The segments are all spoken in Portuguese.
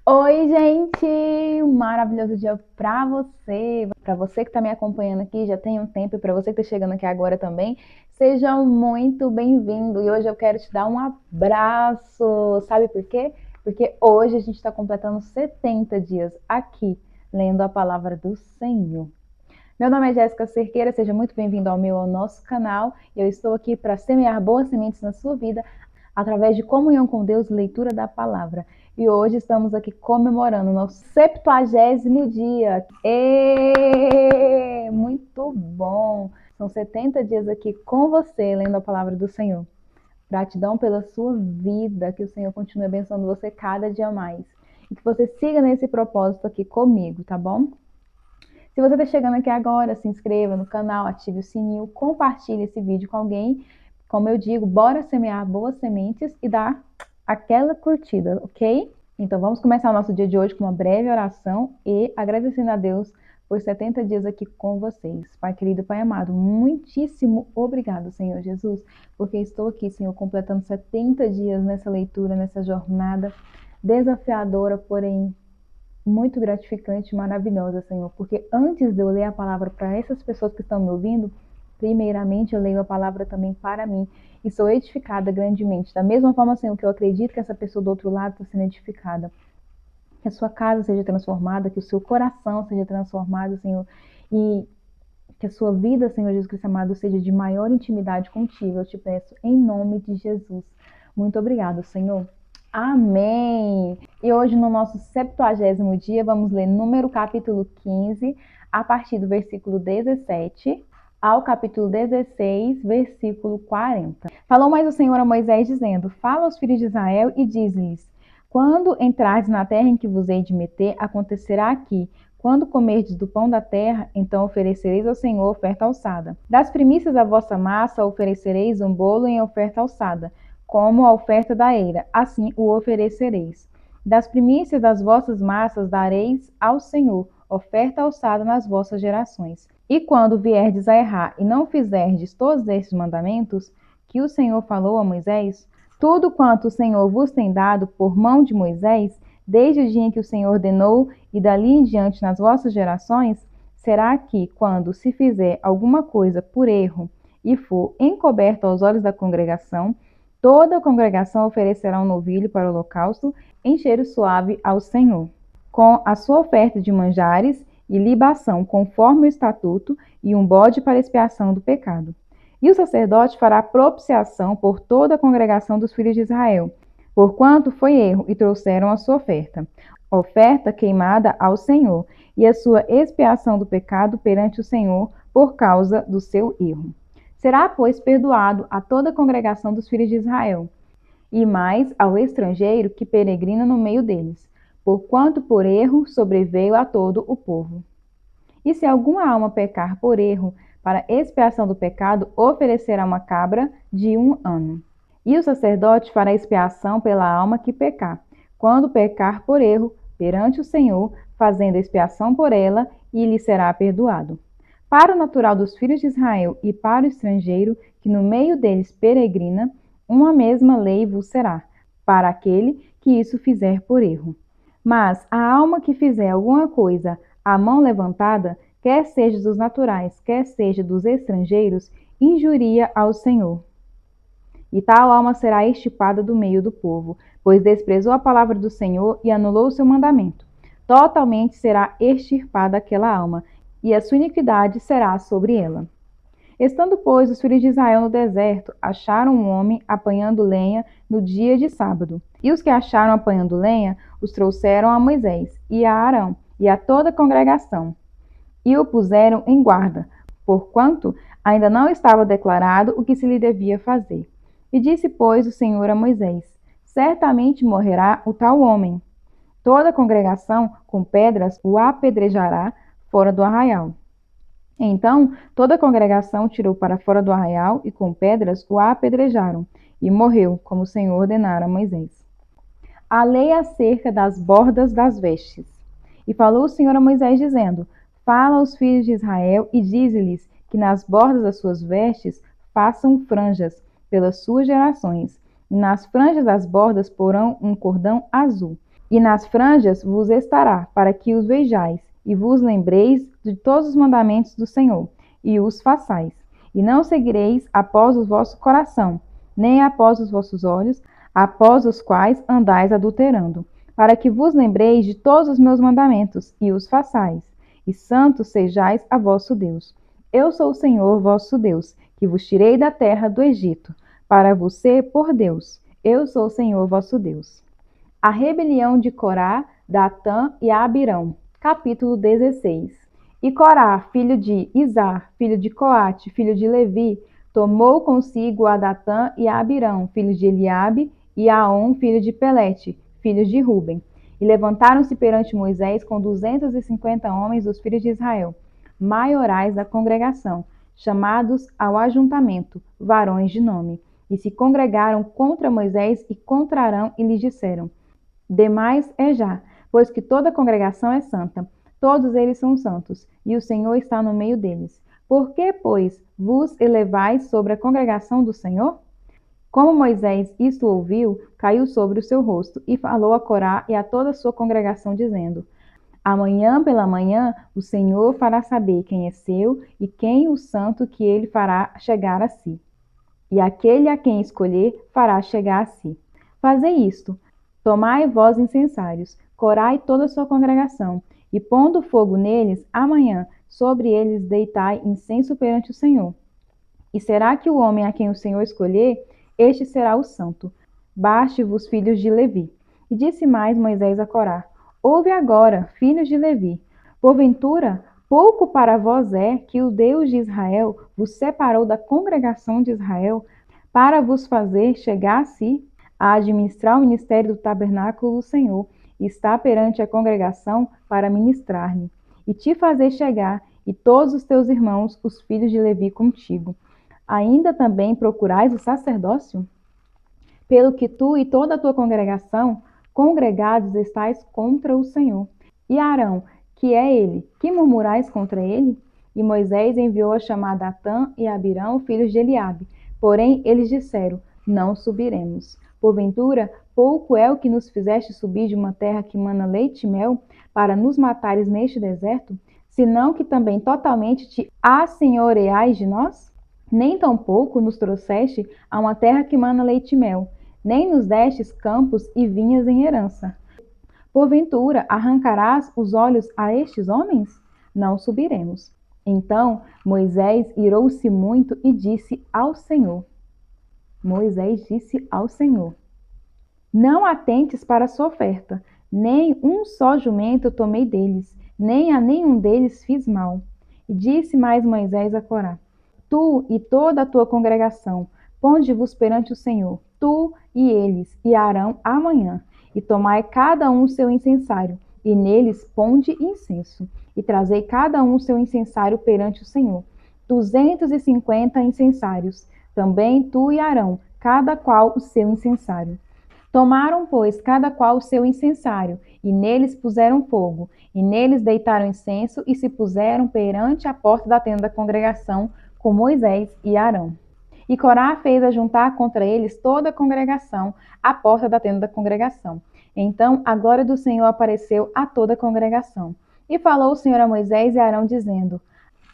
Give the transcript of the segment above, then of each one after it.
Oi, gente! Um maravilhoso dia para você que está me acompanhando aqui já tem um tempo e para você que está chegando aqui agora também, seja muito bem-vindo. E hoje eu quero te dar um abraço. Sabe por quê? Porque hoje a gente está completando 70 dias aqui lendo a palavra do Senhor. Meu nome é Jéssica Cerqueira, seja muito bem-vindo ao nosso canal. Eu estou aqui para semear boas sementes na sua vida através de comunhão com Deus e leitura da palavra. E hoje estamos aqui comemorando o nosso 70º dia. Muito bom! São 70 dias aqui com você, lendo a palavra do Senhor. Gratidão pela sua vida, que o Senhor continue abençoando você cada dia mais. E que você siga nesse propósito aqui comigo, tá bom? Se você está chegando aqui agora, se inscreva no canal, ative o sininho, compartilhe esse vídeo com alguém. Como eu digo, bora semear boas sementes e dar aquela curtida, ok? Então vamos começar o nosso dia de hoje com uma breve oração e agradecendo a Deus por 70 dias aqui com vocês. Pai querido, Pai amado, muitíssimo obrigado, Senhor Jesus, porque estou aqui, Senhor, completando 70 dias nessa leitura, nessa jornada desafiadora, porém muito gratificante e maravilhosa, Senhor, porque antes de eu ler a palavra para essas pessoas que estão me ouvindo, primeiramente eu leio a palavra também para mim e sou edificada grandemente. Da mesma forma, Senhor, que eu acredito que essa pessoa do outro lado está sendo edificada. Que a sua casa seja transformada, que o seu coração seja transformado, Senhor, e que a sua vida, Senhor Jesus Cristo amado, seja de maior intimidade contigo. Eu te peço em nome de Jesus. Muito obrigado, Senhor. Amém! E hoje, no nosso 70º dia, vamos ler Número capítulo 15, a partir do versículo 17 ao capítulo 16, versículo 40. Falou mais o Senhor a Moisés, dizendo: Fala aos filhos de Israel e diz-lhes: Quando entrardes na terra em que vos hei de meter, acontecerá aqui: quando comerdes do pão da terra, então oferecereis ao Senhor oferta alçada. Das primícias da vossa massa oferecereis um bolo em oferta alçada, como a oferta da eira, assim o oferecereis. Das primícias das vossas massas dareis ao Senhor oferta alçada nas vossas gerações. E quando vierdes a errar e não fizerdes todos estes mandamentos que o Senhor falou a Moisés, tudo quanto o Senhor vos tem dado por mão de Moisés, desde o dia em que o Senhor ordenou e dali em diante nas vossas gerações, será que, quando se fizer alguma coisa por erro e for encoberto aos olhos da congregação, toda a congregação oferecerá um novilho para o holocausto em cheiro suave ao Senhor, com a sua oferta de manjares e libação conforme o estatuto e um bode para expiação do pecado. E o sacerdote fará propiciação por toda a congregação dos filhos de Israel, porquanto foi erro e trouxeram a sua oferta queimada ao Senhor, e a sua expiação do pecado perante o Senhor por causa do seu erro. Será, pois, perdoado a toda a congregação dos filhos de Israel, e mais ao estrangeiro que peregrina no meio deles, porquanto por erro sobreveio a todo o povo. E se alguma alma pecar por erro, para expiação do pecado, oferecerá uma cabra de 1 ano. E o sacerdote fará expiação pela alma que pecar, quando pecar por erro, perante o Senhor, fazendo expiação por ela, e lhe será perdoado. Para o natural dos filhos de Israel e para o estrangeiro, que no meio deles peregrina, uma mesma lei vos será, para aquele que isso fizer por erro. Mas a alma que fizer alguma coisa à mão levantada, quer seja dos naturais, quer seja dos estrangeiros, injuria ao Senhor. E tal alma será extirpada do meio do povo, pois desprezou a palavra do Senhor e anulou o seu mandamento. Totalmente será extirpada aquela alma, e a sua iniquidade será sobre ela. Estando, pois, os filhos de Israel no deserto, acharam um homem apanhando lenha no dia de sábado. E os que acharam apanhando lenha, os trouxeram a Moisés e a Arão e a toda a congregação, e o puseram em guarda, porquanto ainda não estava declarado o que se lhe devia fazer. E disse, pois, o Senhor a Moisés: Certamente morrerá o tal homem. Toda a congregação, com pedras, o apedrejará fora do arraial. Então toda a congregação tirou para fora do arraial e com pedras o apedrejaram, e morreu, como o Senhor ordenara a Moisés. A lei acerca das bordas das vestes. E falou o Senhor a Moisés, dizendo: Fala aos filhos de Israel e dize-lhes que nas bordas das suas vestes façam franjas pelas suas gerações, e nas franjas das bordas porão um cordão azul. e nas franjas vos estará, para que os vejais, e vos lembreis de todos os mandamentos do Senhor, e os façais. E não seguireis após o vosso coração, nem após os vossos olhos, após os quais andais adulterando, para que vos lembreis de todos os meus mandamentos, e os façais. E santos sejais a vosso Deus. Eu sou o Senhor vosso Deus, que vos tirei da terra do Egito, para vos ser por Deus. Eu sou o Senhor vosso Deus. A rebelião de Corá, Datã e Abirão. Capítulo 16. E Corá, filho de Izar, filho de Coate, filho de Levi, tomou consigo a Datã e a Abirão, filhos de Eliabe, e a On, filho de Pelete, filhos de Ruben. E levantaram-se perante Moisés com 250 homens dos filhos de Israel, maiorais da congregação, chamados ao ajuntamento, varões de nome. E se congregaram contra Moisés e contra Arão, e lhes disseram: demais é já, pois que toda a congregação é santa, todos eles são santos, e o Senhor está no meio deles. Por que, pois, vos elevais sobre a congregação do Senhor? Como Moisés isto ouviu, caiu sobre o seu rosto, e falou a Corá e a toda a sua congregação, dizendo: amanhã pela manhã o Senhor fará saber quem é seu e quem o santo que ele fará chegar a si. E aquele a quem escolher fará chegar a si. Fazei isto: tomai vós incensários, Corá e toda a sua congregação, e pondo fogo neles, amanhã sobre eles deitai incenso perante o Senhor. E será que o homem a quem o Senhor escolher, este será o santo. Baste-vos, filhos de Levi. E disse mais Moisés a Corá: ouve agora, filhos de Levi. Porventura, pouco para vós é que o Deus de Israel vos separou da congregação de Israel para vos fazer chegar a si, a administrar o ministério do tabernáculo do Senhor, e estar perante a congregação para ministrar-lhe, e te fazer chegar, e todos os teus irmãos, os filhos de Levi, contigo. Ainda também procurais o sacerdócio? Pelo que tu e toda a tua congregação, congregados estáis contra o Senhor. E Arão, que é ele, que murmurais contra ele? E Moisés enviou a chamar Datã e Abirão, filhos de Eliabe. Porém, eles disseram: não subiremos. Porventura, pouco é o que nos fizeste subir de uma terra que mana leite e mel, para nos matares neste deserto, senão que também totalmente te assenhoreais de nós? Nem tampouco nos trouxeste a uma terra que mana leite e mel, nem nos destes campos e vinhas em herança. Porventura, arrancarás os olhos a estes homens? Não subiremos. Então Moisés irou-se muito e disse ao Senhor: Moisés disse ao Senhor: não atentes para a sua oferta, nem um só jumento tomei deles, nem a nenhum deles fiz mal. E disse mais Moisés a Corá: tu e toda a tua congregação, ponde-vos perante o Senhor, tu e eles, e Arão amanhã, e tomai cada um o seu incensário, e neles ponde incenso, e trazei cada um o seu incensário perante o Senhor, 250 incensários, também tu e Arão, cada qual o seu incensário. Tomaram, pois, cada qual o seu incensário, e neles puseram fogo, e neles deitaram incenso, e se puseram perante a porta da tenda da congregação, com Moisés e Arão. E Corá fez ajuntar contra eles toda a congregação, à porta da tenda da congregação. Então a glória do Senhor apareceu a toda a congregação. E falou o Senhor a Moisés e a Arão, dizendo: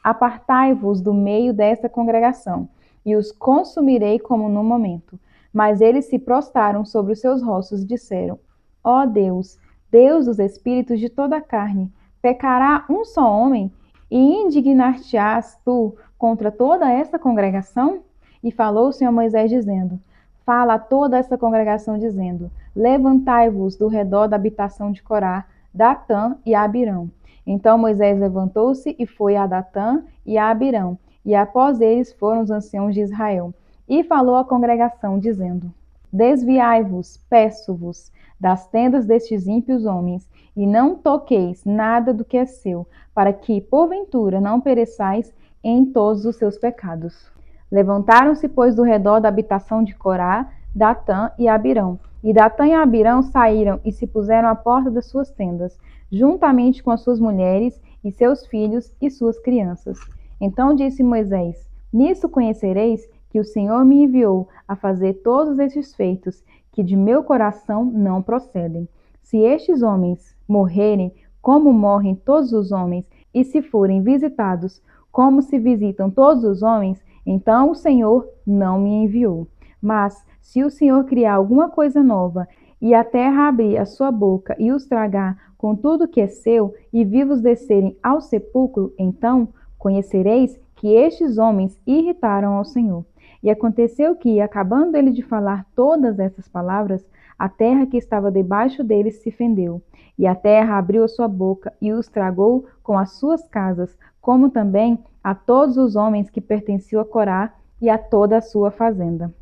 apartai-vos do meio desta congregação, e os consumirei como no momento. Mas eles se prostraram sobre os seus rostos e disseram: ó Deus, Deus dos espíritos de toda a carne, pecará um só homem, e indignar-te-ás tu contra toda esta congregação? E falou o Senhor a Moisés, dizendo: fala a toda esta congregação, dizendo: levantai-vos do redor da habitação de Corá, Datã e Abirão. Então Moisés levantou-se e foi a Datã e a Abirão, e após eles foram os anciãos de Israel. E falou à congregação, dizendo: desviai-vos, peço-vos, das tendas destes ímpios homens, e não toqueis nada do que é seu, para que, porventura, não pereçais em todos os seus pecados. Levantaram-se, pois, do redor da habitação de Corá, Datã e Abirão. E Datã e Abirão saíram e se puseram à porta das suas tendas, juntamente com as suas mulheres e seus filhos e suas crianças. Então disse Moisés: nisso conhecereis que o Senhor me enviou a fazer todos estes feitos, que de meu coração não procedem. se estes homens morrerem, como morrem todos os homens, e se forem visitados, como se visitam todos os homens, então o Senhor não me enviou. Mas se o Senhor criar alguma coisa nova, e a terra abrir a sua boca e os tragar com tudo que é seu, e vivos descerem ao sepulcro, então conhecereis que estes homens irritaram ao Senhor. E aconteceu que, acabando ele de falar todas essas palavras, a terra que estava debaixo deles se fendeu, e a terra abriu a sua boca e os tragou com as suas casas, como também a todos os homens que pertenciam a Corá e a toda a sua fazenda.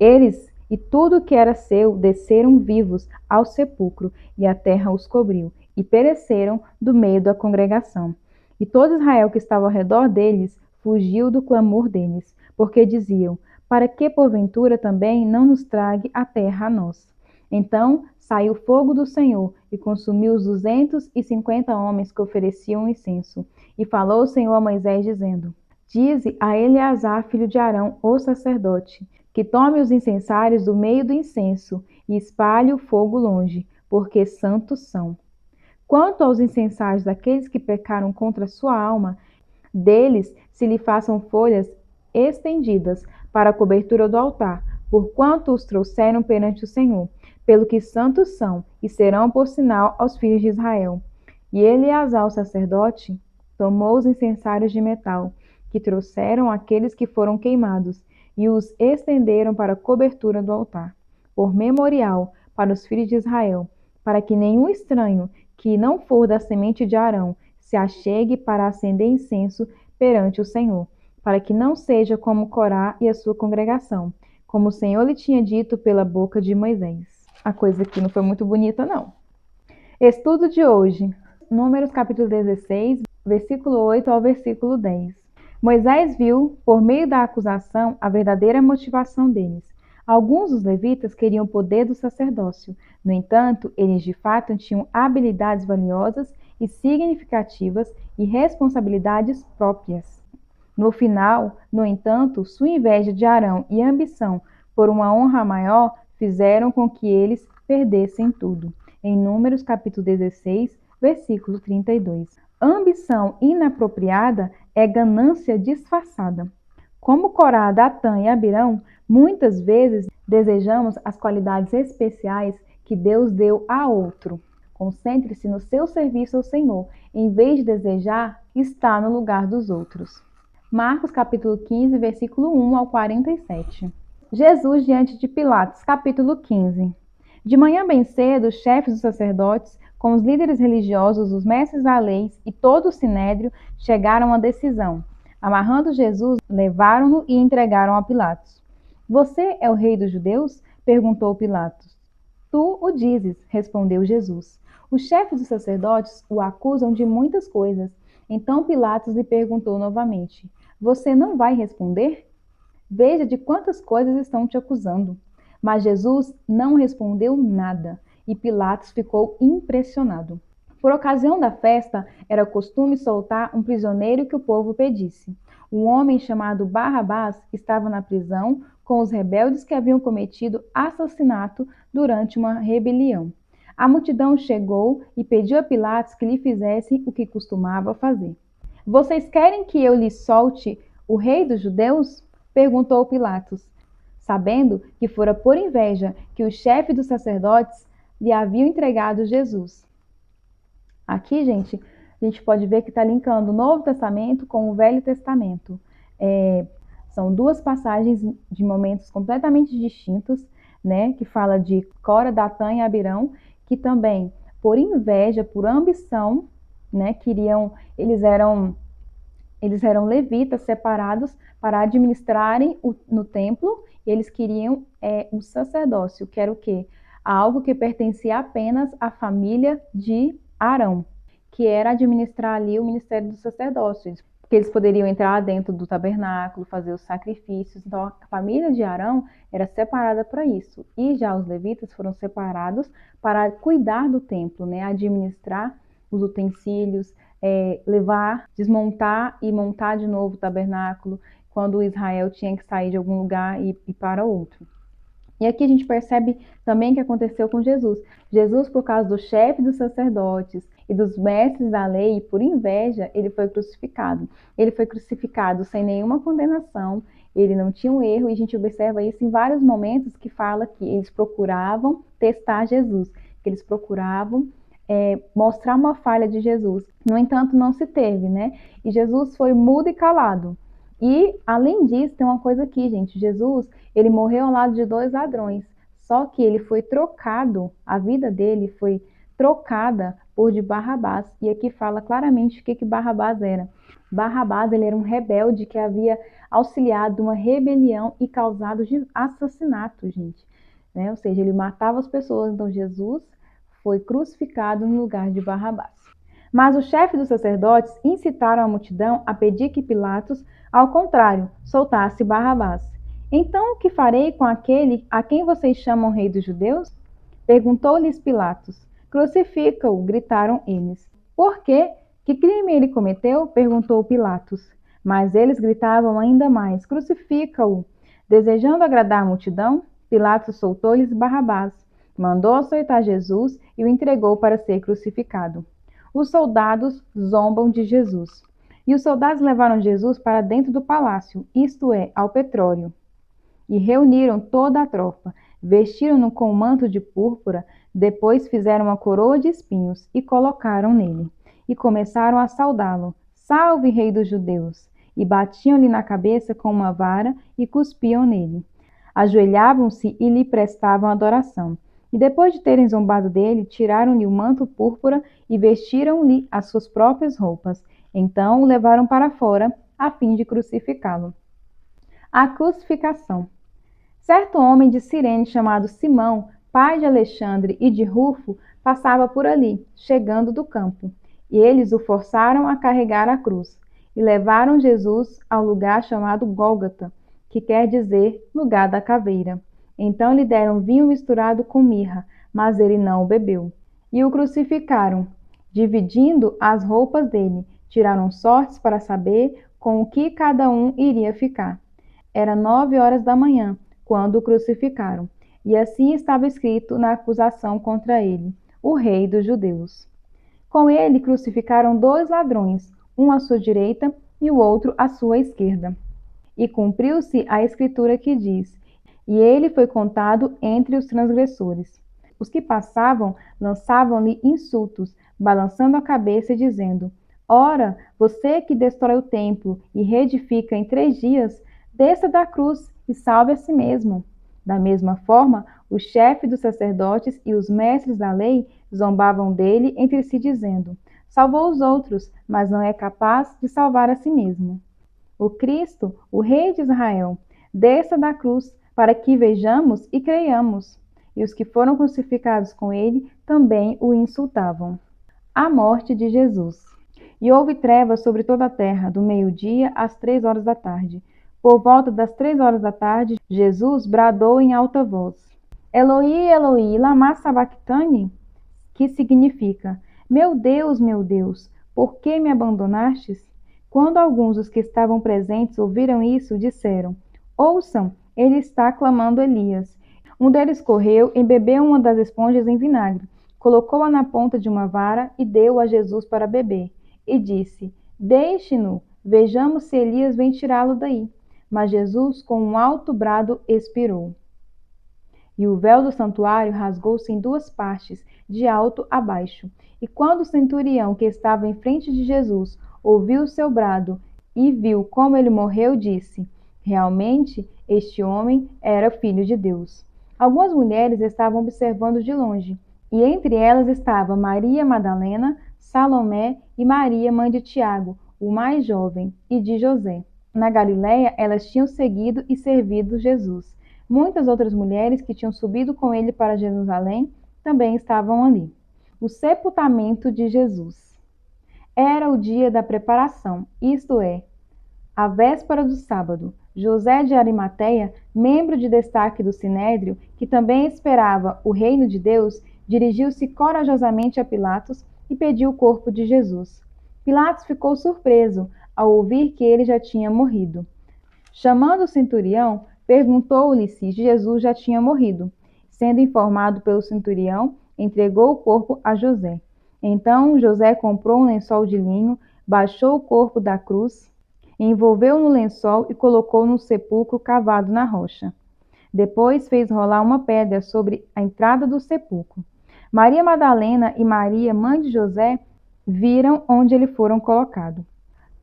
Eles e tudo que era seu desceram vivos ao sepulcro, e a terra os cobriu, e pereceram do meio da congregação. E todo Israel que estava ao redor deles fugiu do clamor deles, porque diziam: para que porventura também não nos trague a terra a nós? Então saiu fogo do Senhor e consumiu os 250 homens que ofereciam incenso. E falou o Senhor a Moisés, dizendo: dize a Eleazar, filho de Arão, o sacerdote, que tome os incensários do meio do incenso e espalhe o fogo longe, porque santos são. Quanto aos incensários daqueles que pecaram contra a sua alma, deles se lhe façam folhas estendidas para a cobertura do altar, porquanto os trouxeram perante o Senhor, pelo que santos são, e serão por sinal aos filhos de Israel. E Eleazar, o sacerdote, tomou os incensários de metal, que trouxeram aqueles que foram queimados, e os estenderam para a cobertura do altar, por memorial para os filhos de Israel, para que nenhum estranho que não for da semente de Arão se achegue para acender incenso perante o Senhor, para que não seja como Corá e a sua congregação, como o Senhor lhe tinha dito pela boca de Moisés. A coisa aqui não foi muito bonita, não. Estudo de hoje, Números capítulo 16, versículo 8 ao versículo 10. Moisés viu, por meio da acusação, a verdadeira motivação deles. Alguns dos levitas queriam o poder do sacerdócio. No entanto, eles de fato tinham habilidades valiosas e significativas e responsabilidades próprias. No final, no entanto, sua inveja de Arão e ambição por uma honra maior fizeram com que eles perdessem tudo. Em Números capítulo 16, versículo 32. Ambição inapropriada é ganância disfarçada. Como Corá, Datã e Abirão, muitas vezes desejamos as qualidades especiais que Deus deu a outro. Concentre-se no seu serviço ao Senhor, em vez de desejar estar no lugar dos outros. Marcos capítulo 15, versículo 1 ao 47. Jesus diante de Pilatos, capítulo 15. De manhã bem cedo, os chefes dos sacerdotes, com os líderes religiosos, os mestres da lei e todo o sinédrio, chegaram a uma decisão. Amarrando Jesus, levaram-no e entregaram a Pilatos. Você é o rei dos judeus? Perguntou Pilatos. Tu o dizes, respondeu Jesus. Os chefes dos sacerdotes o acusam de muitas coisas. Então Pilatos lhe perguntou novamente: você não vai responder? Veja de quantas coisas estão te acusando. Mas Jesus não respondeu nada e Pilatos ficou impressionado. Por ocasião da festa, era costume soltar um prisioneiro que o povo pedisse. Um homem chamado Barrabás estava na prisão com os rebeldes que haviam cometido assassinato durante uma rebelião. A multidão chegou e pediu a Pilatos que lhe fizesse o que costumava fazer. Vocês querem que eu lhe solte o rei dos judeus? Perguntou Pilatos, sabendo que fora por inveja que o chefe dos sacerdotes lhe haviam entregado Jesus. Aqui, gente, a gente pode ver que está linkando o Novo Testamento com o Velho Testamento. São duas passagens de momentos completamente distintos, né? Que fala de Cora, Datã e Abirão, que também, por inveja, por ambição, né? Eles eram levitas separados para administrarem no templo, e eles queriam o sacerdócio, que era o quê? Algo que pertencia apenas à família de Arão, que era administrar ali o ministério do sacerdócio, porque eles poderiam entrar dentro do tabernáculo, fazer os sacrifícios. Então a família de Arão era separada para isso, e já os levitas foram separados para cuidar do templo, né? Administrar os utensílios, levar, desmontar e montar de novo o tabernáculo, quando Israel tinha que sair de algum lugar e ir para outro. E aqui a gente percebe também o que aconteceu com Jesus. Jesus, por causa do chefe dos sacerdotes e dos mestres da lei, por inveja, ele foi crucificado. Ele foi crucificado sem nenhuma condenação, ele não tinha um erro, e a gente observa isso em vários momentos que fala que eles procuravam testar Jesus, que eles procuravam mostrar uma falha de Jesus. No entanto, não se teve, né? E Jesus foi mudo e calado. E, além disso, tem uma coisa aqui, gente. Jesus, ele morreu ao lado de 2 ladrões. Só que ele foi trocado, a vida dele foi trocada por de Barrabás. E aqui fala claramente o que Barrabás era. Barrabás, ele era um rebelde que havia auxiliado uma rebelião e causado assassinato, gente. Né? Ou seja, ele matava as pessoas. Então, Jesus foi crucificado no lugar de Barrabás. Mas os chefes dos sacerdotes incitaram a multidão a pedir que Pilatos, ao contrário, soltasse Barrabás. Então, o que farei com aquele a quem vocês chamam rei dos judeus? Perguntou-lhes Pilatos. Crucifica-o, gritaram eles. Por quê? Que crime ele cometeu? Perguntou Pilatos. Mas eles gritavam ainda mais: Crucifica-o! Desejando agradar a multidão, Pilatos soltou-lhes Barrabás, mandou açoitar Jesus e o entregou para ser crucificado. Os soldados zombam de Jesus. E os soldados levaram Jesus para dentro do palácio, isto é, ao petróleo, e reuniram toda a tropa. Vestiram-no com um manto de púrpura, depois fizeram uma coroa de espinhos e colocaram nele. E começaram a saudá-lo: Salve, rei dos judeus! E batiam-lhe na cabeça com uma vara e cuspiam nele. Ajoelhavam-se e lhe prestavam adoração. E depois de terem zombado dele, tiraram-lhe o manto púrpura e vestiram-lhe as suas próprias roupas. Então o levaram para fora, a fim de crucificá-lo. A crucificação. Certo homem de Cirene chamado Simão, pai de Alexandre e de Rufo, passava por ali, chegando do campo. E eles o forçaram a carregar a cruz. E levaram Jesus ao lugar chamado Gólgota, que quer dizer lugar da caveira. Então lhe deram vinho misturado com mirra, mas ele não o bebeu. E o crucificaram, dividindo as roupas dele. Tiraram sortes para saber com o que cada um iria ficar. Era 9 horas da manhã, quando o crucificaram. E assim estava escrito na acusação contra ele: o rei dos judeus. Com ele crucificaram 2 ladrões, um à sua direita e o outro à sua esquerda. E cumpriu-se a escritura que diz: e ele foi contado entre os transgressores. Os que passavam lançavam-lhe insultos, balançando a cabeça e dizendo: ora, você que destrói o templo e reedifica em 3 dias, desça da cruz e salve a si mesmo. Da mesma forma, o chefe dos sacerdotes e os mestres da lei zombavam dele entre si, dizendo: salvou os outros, mas não é capaz de salvar a si mesmo. O Cristo, o Rei de Israel, desça da cruz para que vejamos e creiamos. E os que foram crucificados com ele também o insultavam. A morte de Jesus. E houve trevas sobre toda a terra, do meio-dia às 3 horas da tarde. Por volta das 3 horas da tarde, Jesus bradou em alta voz: Eloi, Eloi, lama sabachthani? Que significa: meu Deus, por que me abandonastes? Quando alguns dos que estavam presentes ouviram isso, disseram: ouçam, ele está clamando Elias. Um deles correu, embebeu uma das esponjas em vinagre, colocou-a na ponta de uma vara e deu a Jesus para beber. E disse: deixe-no, vejamos se Elias vem tirá-lo daí. Mas Jesus, com um alto brado, expirou. E o véu do santuário rasgou-se em 2 partes, de alto a baixo. E quando o centurião que estava em frente de Jesus ouviu o seu brado e viu como ele morreu, disse: realmente, este homem era filho de Deus. Algumas mulheres estavam observando de longe, e entre elas estava Maria Madalena, Salomé e Maria, mãe de Tiago, o mais jovem, e de José. Na Galiléia, elas tinham seguido e servido Jesus. Muitas outras mulheres que tinham subido com ele para Jerusalém também estavam ali. O sepultamento de Jesus. Era o dia da preparação, isto é, a véspera do sábado. José de Arimateia, membro de destaque do Sinédrio, que também esperava o reino de Deus, dirigiu-se corajosamente a Pilatos e pediu o corpo de Jesus. Pilatos ficou surpreso ao ouvir que ele já tinha morrido. Chamando o centurião, Perguntou-lhe se Jesus já tinha morrido. Sendo informado pelo centurião, entregou o corpo a José. Então José comprou um lençol de linho, baixou o corpo da cruz, envolveu no lençol e colocou no sepulcro cavado na rocha. Depois fez rolar uma pedra sobre a entrada do sepulcro. Maria Madalena e Maria, mãe de José, viram onde ele foram colocado.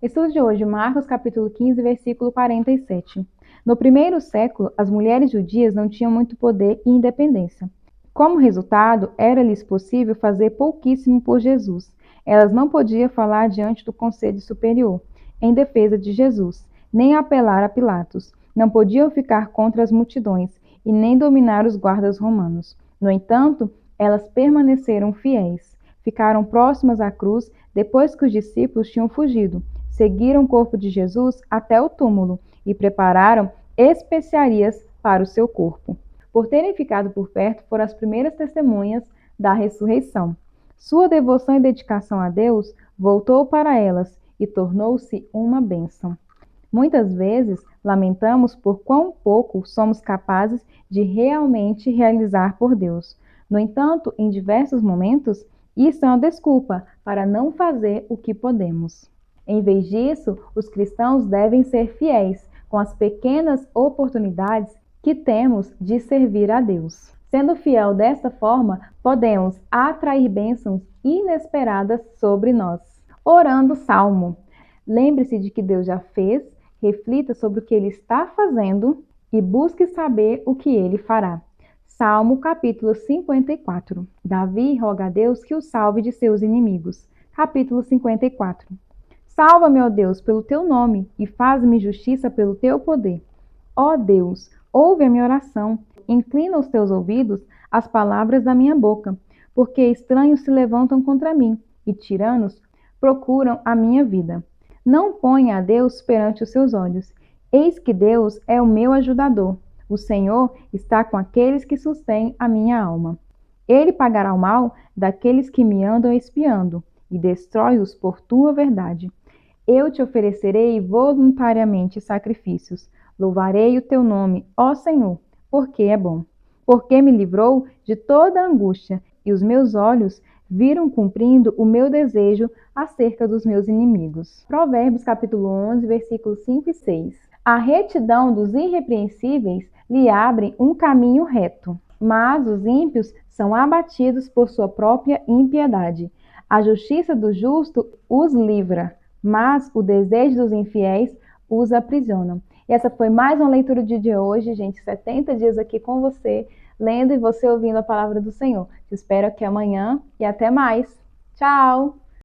Estudo de hoje, Marcos capítulo 15, versículo 47. No primeiro século, as mulheres judias não tinham muito poder e independência. Como resultado, era-lhes possível fazer pouquíssimo por Jesus. Elas não podiam falar diante do conselho superior, em defesa de Jesus, nem apelar a Pilatos. Não podiam ficar contra as multidões e nem dominar os guardas romanos. No entanto, elas permaneceram fiéis. Ficaram próximas à cruz depois que os discípulos tinham fugido. Seguiram o corpo de Jesus até o túmulo e prepararam especiarias para o seu corpo. Por terem ficado por perto, foram as primeiras testemunhas da ressurreição. Sua devoção e dedicação a Deus voltou para elas e tornou-se uma bênção. Muitas vezes lamentamos por quão pouco somos capazes de realmente realizar por Deus. No entanto, em diversos momentos, isso é uma desculpa para não fazer o que podemos. Em vez disso, os cristãos devem ser fiéis com as pequenas oportunidades que temos de servir a Deus. Sendo fiel desta forma, podemos atrair bênçãos inesperadas sobre nós. Orando Salmo. Lembre-se de que Deus já fez, reflita sobre o que Ele está fazendo e busque saber o que Ele fará. Salmo capítulo 54. Davi roga a Deus que o salve de seus inimigos. Capítulo 54. Salva-me, ó Deus, pelo teu nome e faz-me justiça pelo teu poder. Ó Deus, ouve a minha oração, inclina os teus ouvidos às palavras da minha boca, porque estranhos se levantam contra mim e tiranos procuram a minha vida. Não ponha a Deus perante os seus olhos. Eis que Deus é o meu ajudador. O Senhor está com aqueles que sustêm a minha alma. Ele pagará o mal daqueles que me andam espiando e destrói-os por tua verdade. Eu te oferecerei voluntariamente sacrifícios. Louvarei o teu nome, ó Senhor, porque é bom. Porque me livrou de toda angústia e os meus olhos viram cumprindo o meu desejo acerca dos meus inimigos. Provérbios capítulo 11, versículos 5 e 6. A retidão dos irrepreensíveis lhe abre um caminho reto, mas os ímpios são abatidos por sua própria impiedade. A justiça do justo os livra, mas o desejo dos infiéis os aprisiona. E essa foi mais uma leitura do dia de hoje, gente. 70 dias aqui com você, lendo e você ouvindo a palavra do Senhor. Te espero aqui amanhã e até mais. Tchau!